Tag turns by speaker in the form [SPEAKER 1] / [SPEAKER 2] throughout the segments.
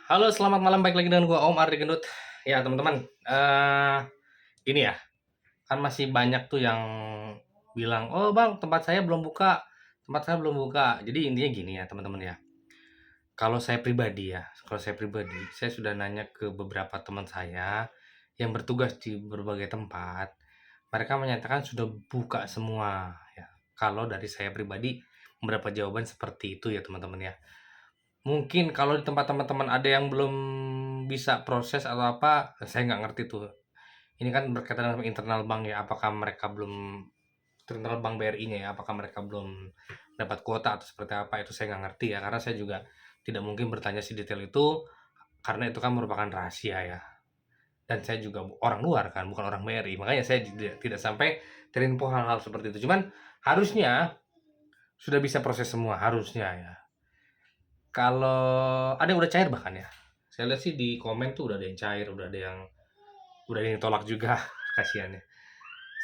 [SPEAKER 1] Halo, selamat malam. Balik lagi dengan gua Om Ardi Gendut. Ya, teman-teman, gini ya, kan masih banyak tuh yang bilang, "Oh, Bang, tempat saya belum buka, tempat saya belum buka." Jadi intinya gini ya, teman-teman ya. Kalau saya pribadi, saya sudah nanya ke beberapa teman saya yang bertugas di berbagai tempat. Mereka menyatakan sudah buka semua ya. Kalau dari saya pribadi mendapat jawaban seperti itu ya, teman-teman ya. Mungkin kalau di tempat teman-teman ada yang belum bisa proses atau apa, saya nggak ngerti tuh. Ini kan berkaitan dengan internal bank ya, apakah mereka belum internal bank BRI-nya ya, apakah mereka belum dapat kuota atau seperti apa, itu saya nggak ngerti ya, karena saya juga tidak mungkin bertanya sedetail itu, karena itu kan merupakan rahasia ya. Dan saya juga orang luar kan, bukan orang BRI, makanya saya tidak sampai terinfo hal-hal seperti itu. Cuman harusnya sudah bisa proses semua, harusnya ya. Kalau ada yang udah cair bahkan ya. Saya lihat sih di komen tuh udah ada yang cair, udah ada yang tolak juga, kasihan ya.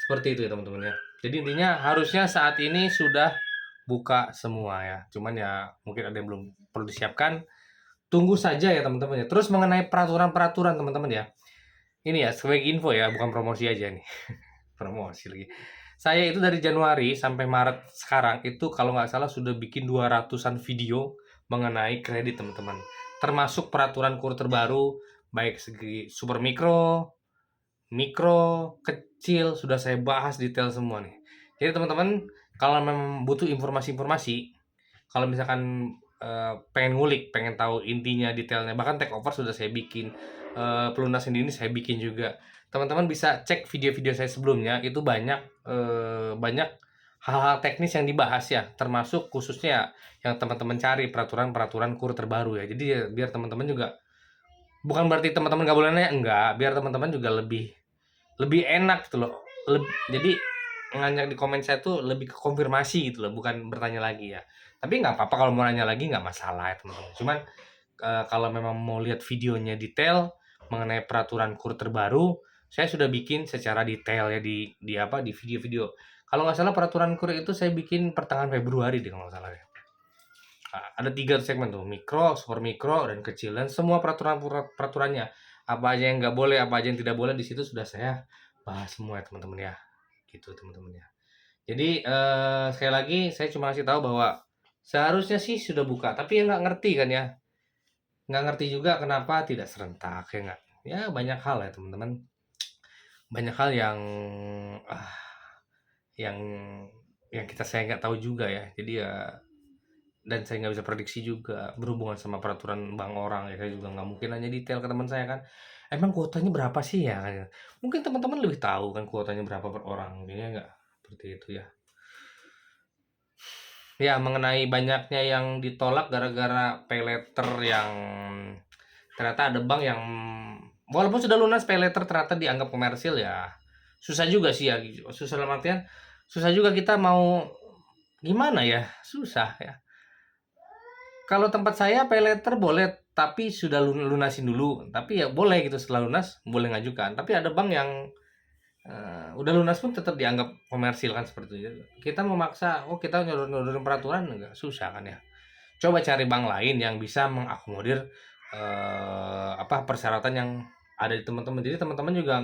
[SPEAKER 1] Seperti itu ya teman-teman ya. Jadi intinya harusnya saat ini sudah buka semua ya. Cuman ya mungkin ada yang belum perlu disiapkan. Tunggu saja ya teman-teman ya. Terus mengenai peraturan-peraturan teman-teman ya. Ini ya sebagai info ya, bukan promosi aja nih. Promosi lagi. Saya itu dari Januari sampai Maret sekarang itu kalau nggak salah sudah bikin 200-an video mengenai kredit teman-teman. Termasuk peraturan KUR terbaru baik segi super mikro, mikro, kecil sudah saya bahas detail semua nih. Jadi teman-teman kalau memang butuh informasi-informasi, kalau misalkan pengen ngulik, pengen tahu intinya, detailnya, bahkan take over sudah saya bikin, pelunasan ini saya bikin juga. Teman-teman bisa cek video-video saya sebelumnya, itu banyak hal-hal teknis yang dibahas ya, termasuk khususnya yang teman-teman cari peraturan-peraturan KUR terbaru ya. Jadi ya biar teman-teman juga bukan berarti teman-teman nggak boleh nanya, enggak, biar teman-teman juga lebih lebih enak gitu loh. Jadi nanya di komen saya tuh lebih ke konfirmasi gitu loh, bukan bertanya lagi ya. Tapi nggak apa-apa kalau mau nanya lagi nggak masalah ya teman-teman. Cuman kalau memang mau lihat videonya detail mengenai peraturan KUR terbaru, saya sudah bikin secara detail ya di video-video. Kalau nggak salah peraturan KUR itu saya bikin pertengahan Februari deh kalau nggak salah ya. Nah, ada 3 segmen tuh, mikro, super mikro, dan kecil. Dan semua peraturannya, apa aja yang nggak boleh, apa aja yang tidak boleh, di situ sudah saya bahas semua ya teman-teman ya. Gitu teman-teman ya. Jadi sekali lagi saya cuma kasih tahu bahwa seharusnya sih sudah buka, tapi ya nggak ngerti kan ya. Nggak ngerti juga kenapa tidak serentak ya nggak. Ya banyak hal ya teman-teman. Banyak hal ah, yang saya nggak tahu juga ya. Jadi ya dan saya nggak bisa prediksi juga berhubungan sama peraturan bank orang ya, saya juga nggak mungkin nanya detail ke teman saya kan, "Emang kuotanya berapa sih ya?" Mungkin teman-teman lebih tahu kan kuotanya berapa per orang, ya nggak? Seperti itu ya. Ya, mengenai banyaknya yang ditolak gara-gara paylater yang ternyata ada bank yang walaupun sudah lunas paylater ternyata dianggap komersil ya, susah juga sih ya, susah dalam artian, susah juga kita mau gimana ya, susah ya. Kalau tempat saya paylater boleh, tapi sudah lunasin dulu. Tapi ya boleh gitu setelah lunas boleh ngajukan. Tapi ada bank yang udah lunas pun tetap dianggap komersil kan seperti itu. Kita memaksa, oh kita nyodorin peraturan enggak susah kan ya. Coba cari bank lain yang bisa mengakomodir persyaratan yang ada di teman-teman. Jadi teman-teman juga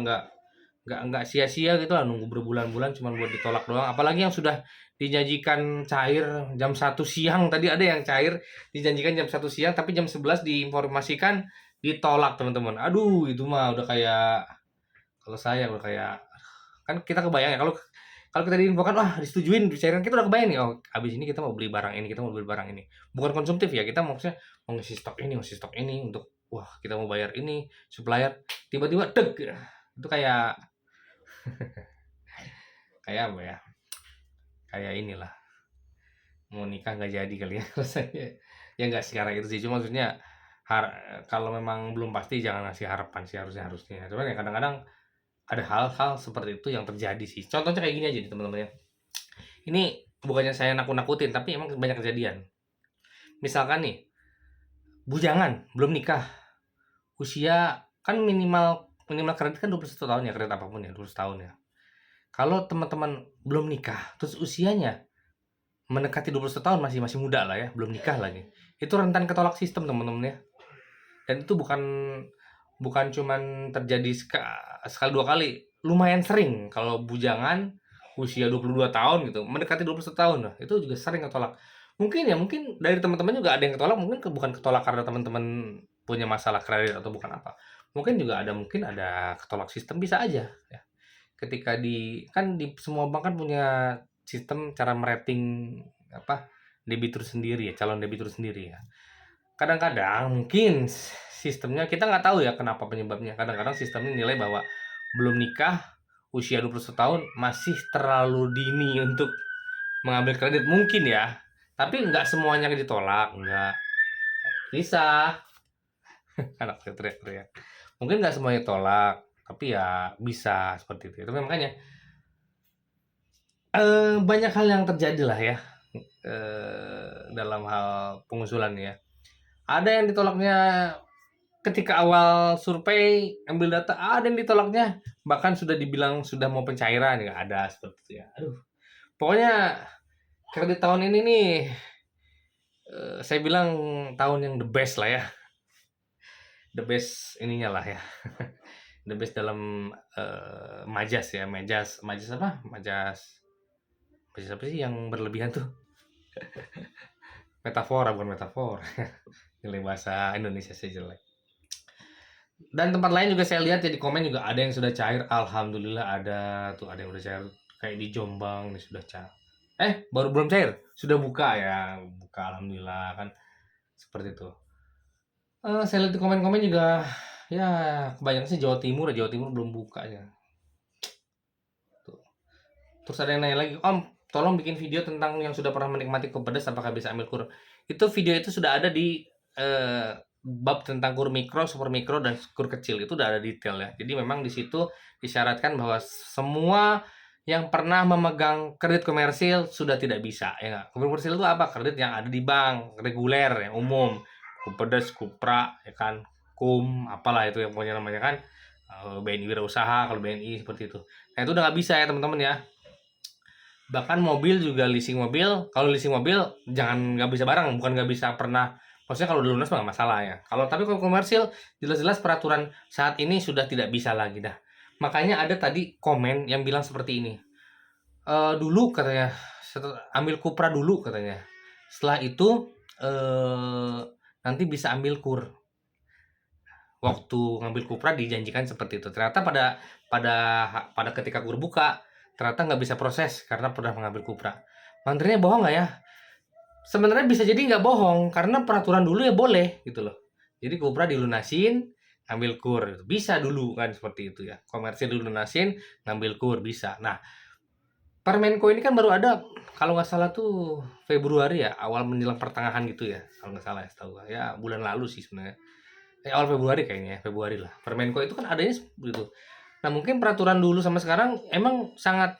[SPEAKER 1] nggak sia-sia gitu lah nunggu berbulan-bulan cuma buat ditolak doang. Apalagi yang sudah dijanjikan cair jam 1 siang, tadi ada yang cair dijanjikan jam 1 siang tapi jam 11 diinformasikan ditolak teman-teman. Aduh itu mah udah kayak, kalau saya udah kayak, kan kita kebayang ya kalau kalau kita diinfokan wah disetujuin cairan, kita udah kebayang nih, oh habis ini kita mau beli barang ini, kita mau beli barang ini, bukan konsumtif ya, kita maksudnya mau ngisi stok ini untuk wah kita mau bayar ini supplier, tiba-tiba deg, itu kayak kayak apa ya, kayak inilah mau nikah nggak jadi kali ya rasanya. Ya nggak sekarang itu sih, cuma maksudnya kalau memang belum pasti jangan ngasih harapan sih, harusnya cuman ya kadang-kadang ada hal-hal seperti itu yang terjadi sih. Contohnya kayak gini aja nih teman-teman ya, ini bukannya saya nakut-nakutin tapi emang banyak kejadian. Misalkan nih bujangan belum nikah, usia kan minimal minimal kredit kan 21 tahun ya, kredit apapun ya 21 tahun ya. Kalau teman-teman belum nikah terus usianya mendekati 21 tahun, masih masih muda lah ya, belum nikah lagi, itu rentan ketolak sistem teman-teman ya. dan itu bukan bukan cuman terjadi sekali 2 kali, lumayan sering kalau bujangan usia 22 tahun gitu, mendekati 21 tahun lah, itu juga sering ketolak. Mungkin dari teman-teman juga ada yang ketolak, mungkin bukan ketolak karena teman-teman punya masalah kredit atau bukan apa. Mungkin ada ketolak sistem, bisa aja ya. Ketika kan di semua bank kan punya sistem cara merating apa, debitur sendiri ya, calon debitur sendiri ya. Kadang-kadang mungkin sistemnya kita nggak tahu ya kenapa penyebabnya. Kadang-kadang sistemnya nilai bahwa belum nikah, usia 21 tahun masih terlalu dini untuk mengambil kredit mungkin ya. Tapi nggak semuanya ditolak, nggak. Bisa. Anak saya teriak-teriak. Mungkin nggak semuanya tolak, tapi ya bisa seperti itu. Tapi makanya banyak hal yang terjadi lah ya dalam hal pengusulan ya. Ada yang ditolaknya ketika awal survei ambil data, ada yang ditolaknya bahkan sudah dibilang sudah mau pencairan, nggak ada seperti itu ya. Aduh, pokoknya kredit tahun ini nih saya bilang tahun yang the best lah ya, the best ininya lah ya, the best dalam majas ya, majas apa, majas apa sih yang berlebihan tuh, metafora bukan metafora. Nilai bahasa Indonesia saya jelek. Dan tempat lain juga saya lihat ya di komen juga ada yang sudah cair, alhamdulillah ada tuh, ada yang udah cair kayak di Jombang nih sudah cair. Belum cair, sudah buka ya, buka alhamdulillah kan seperti itu. Saya lihat di komen-komen juga ya kebanyakan sih Jawa Timur belum buka ya. Tuh. Terus ada yang nanya lagi, Om, tolong bikin video tentang yang sudah pernah menikmati kur pedas apakah bisa ambil kur. Itu video itu sudah ada di bab tentang kur mikro, super mikro, dan kur kecil, itu udah ada detail ya. Jadi memang di situ disyaratkan bahwa semua yang pernah memegang kredit komersil sudah tidak bisa ya nggak. Kredit komersil itu apa? Kredit yang ada di bank reguler yang umum, Kupedes, Kupra ya kan, Kum, apalah itu yang pokoknya namanya kan, BNI Wirausaha kalau BNI seperti itu. Nah itu udah nggak bisa ya teman-teman ya. Bahkan mobil juga, leasing mobil, kalau leasing mobil jangan nggak bisa barang, bukan nggak bisa pernah, maksudnya kalau udah lunas mah nggak masalah ya. Tapi kalau komersil jelas-jelas peraturan saat ini sudah tidak bisa lagi dah. Makanya ada tadi komen yang bilang seperti ini, dulu katanya ambil Kupra dulu katanya, setelah itu nanti bisa ambil kur. Waktu ngambil Kupra dijanjikan seperti itu, ternyata pada ketika kur buka ternyata nggak bisa proses karena pernah mengambil Kupra. Menterinya bohong nggak ya? Sebenarnya bisa jadi nggak bohong karena peraturan dulu ya boleh gitu loh. Jadi Kupra dilunasin, ngambil kur, bisa dulu kan seperti itu ya. Komersil dilunasin, ngambil kur bisa. Nah, Permenko ini kan baru ada kalau nggak salah tuh Februari ya, awal menjelang pertengahan gitu ya, kalau nggak salah ya, setahu gue. Ya bulan lalu sih sebenarnya. Awal Februari kayaknya ya, Februari lah. Permenko itu kan adanya begitu. Nah, mungkin peraturan dulu sama sekarang emang sangat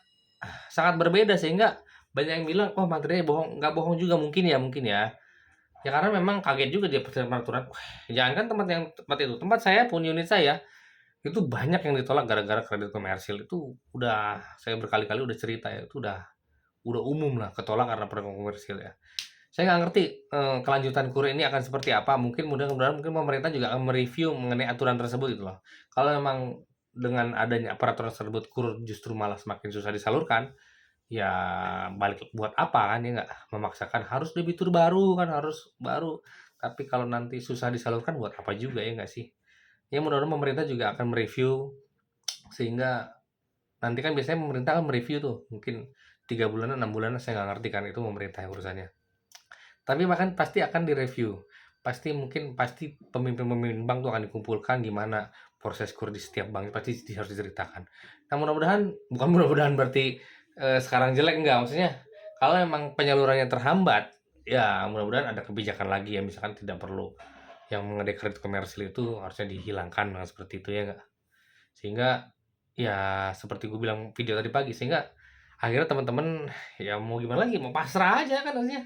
[SPEAKER 1] sangat berbeda sehingga banyak yang bilang, "Oh, materinya bohong." Nggak bohong juga mungkin ya. Ya karena memang kaget juga dia peraturan. Wah, jangankan tempat itu, tempat saya pun, unit saya itu banyak yang ditolak gara-gara kredit komersil. Itu udah saya berkali-kali udah cerita ya, itu udah umum lah ketolak karena kredit komersil ya. Saya nggak ngerti kelanjutan KUR ini akan seperti apa. Mudah-mudahan mungkin pemerintah juga akan mereview mengenai aturan tersebut gitu loh. Kalau memang dengan adanya peraturan tersebut KUR justru malah semakin susah disalurkan, ya balik buat apa kan ya nggak, memaksakan harus debitur baru kan, harus baru. Tapi kalau nanti susah disalurkan buat apa juga ya nggak sih? Ya mudah-mudahan pemerintah juga akan mereview sehingga nanti kan biasanya pemerintah kan mereview tuh mungkin 3 bulanan, 6 bulanan, saya nggak ngerti kan itu pemerintah yang urusannya. Tapi bahkan pasti akan direview. Pasti pemimpin-pemimpin bank tuh akan dikumpulkan gimana proses KUR di setiap bank, pasti harus diceritakan. Nah, bukan mudah-mudahan berarti sekarang jelek, enggak. Maksudnya kalau memang penyalurannya terhambat, ya mudah-mudahan ada kebijakan lagi ya, misalkan tidak perlu yang mengenai kredit komersil itu harusnya dihilangkan, nah, seperti itu ya enggak. Sehingga ya seperti gue bilang video tadi pagi, sehingga akhirnya teman-teman ya mau gimana lagi, mau pasrah aja kan harusnya,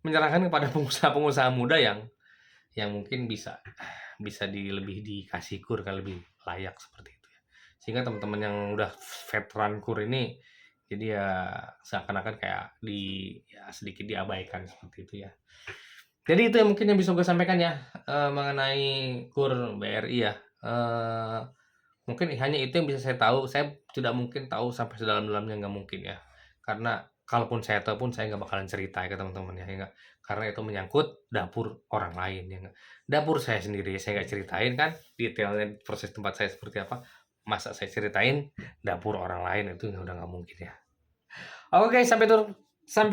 [SPEAKER 1] menyerahkan kepada pengusaha-pengusaha muda yang mungkin bisa lebih dikasih KUR kan, lebih layak seperti itu ya. Sehingga teman-teman yang udah veteran KUR ini jadi ya seakan-akan kayak ya sedikit diabaikan seperti itu ya. Jadi itu yang mungkin yang bisa gue sampaikan ya, mengenai KUR BRI ya. Mungkin hanya itu yang bisa saya tahu. Saya tidak mungkin tahu sampai sedalam-dalamnya, nggak mungkin ya. Karena kalaupun saya tahu pun saya nggak bakalan cerita ya ke teman-teman ya nggak. Karena itu menyangkut dapur orang lain ya nggak. Dapur saya sendiri saya nggak ceritain kan detailnya proses tempat saya seperti apa. Masa saya ceritain dapur orang lain, itu udah nggak mungkin ya. Oke, sampai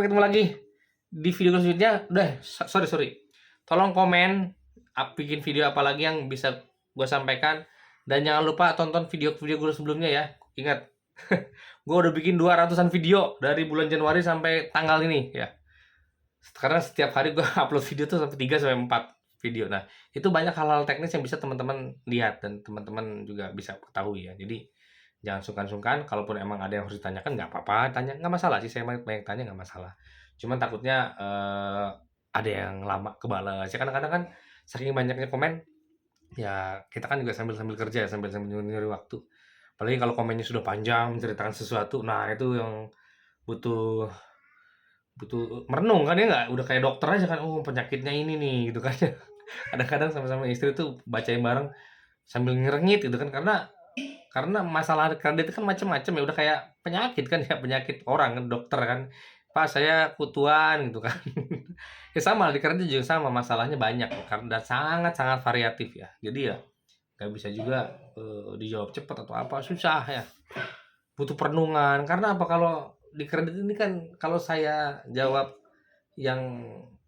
[SPEAKER 1] ketemu lagi di video selanjutnya. Udah, sorry. Tolong komen bikin video apa lagi yang bisa gue sampaikan, dan jangan lupa tonton video-video gue sebelumnya ya. Ingat, gue udah bikin 200-an video dari bulan Januari sampai tanggal ini ya. Karena setiap hari gue upload video tuh sampai 3 sampai 4 video. Nah, itu banyak hal-hal teknis yang bisa teman-teman lihat dan teman-teman juga bisa ketahui ya. Jadi jangan sungkan-sungkan, kalaupun emang ada yang harus ditanyakan nggak apa-apa, tanya, nggak masalah sih, saya banyak tanya nggak masalah. Cuman takutnya ada yang lama kebales ya, kadang-kadang kan saking banyaknya komen, ya kita kan juga sambil-sambil kerja ya, sambil-sambil nyuri waktu. Apalagi kalau komennya sudah panjang menceritakan sesuatu, nah itu yang butuh butuh merenung kan ya nggak, udah kayak dokter aja kan, oh penyakitnya ini nih gitu kan. Kadang-kadang sama-sama istri tuh bacain bareng sambil ngerengit gitu kan, karena masalah kredit kan macam-macam ya, udah kayak penyakit kan ya, penyakit orang kan, dokter kan, "Pak saya kutuan," gitu kan. Ya sama di kredit juga sama, masalahnya banyak dan sangat-sangat variatif ya. Jadi ya nggak bisa juga dijawab cepat atau apa, susah ya. Butuh perenungan, karena apa, kalau di kredit ini kan kalau saya jawab yang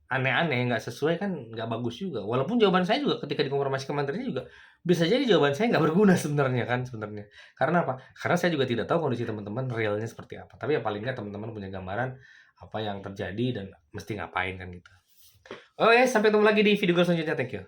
[SPEAKER 1] aneh-aneh, nggak sesuai kan nggak bagus juga. Walaupun jawaban saya juga ketika dikonfirmasi ke menterinya juga bisa jadi jawaban saya nggak berguna sebenarnya kan sebenarnya. Karena apa? Karena saya juga tidak tahu kondisi teman-teman realnya seperti apa. Tapi ya paling nggak teman-teman punya gambaran apa yang terjadi dan mesti ngapain kan gitu. Oke, sampai ketemu lagi di video selanjutnya. Thank you.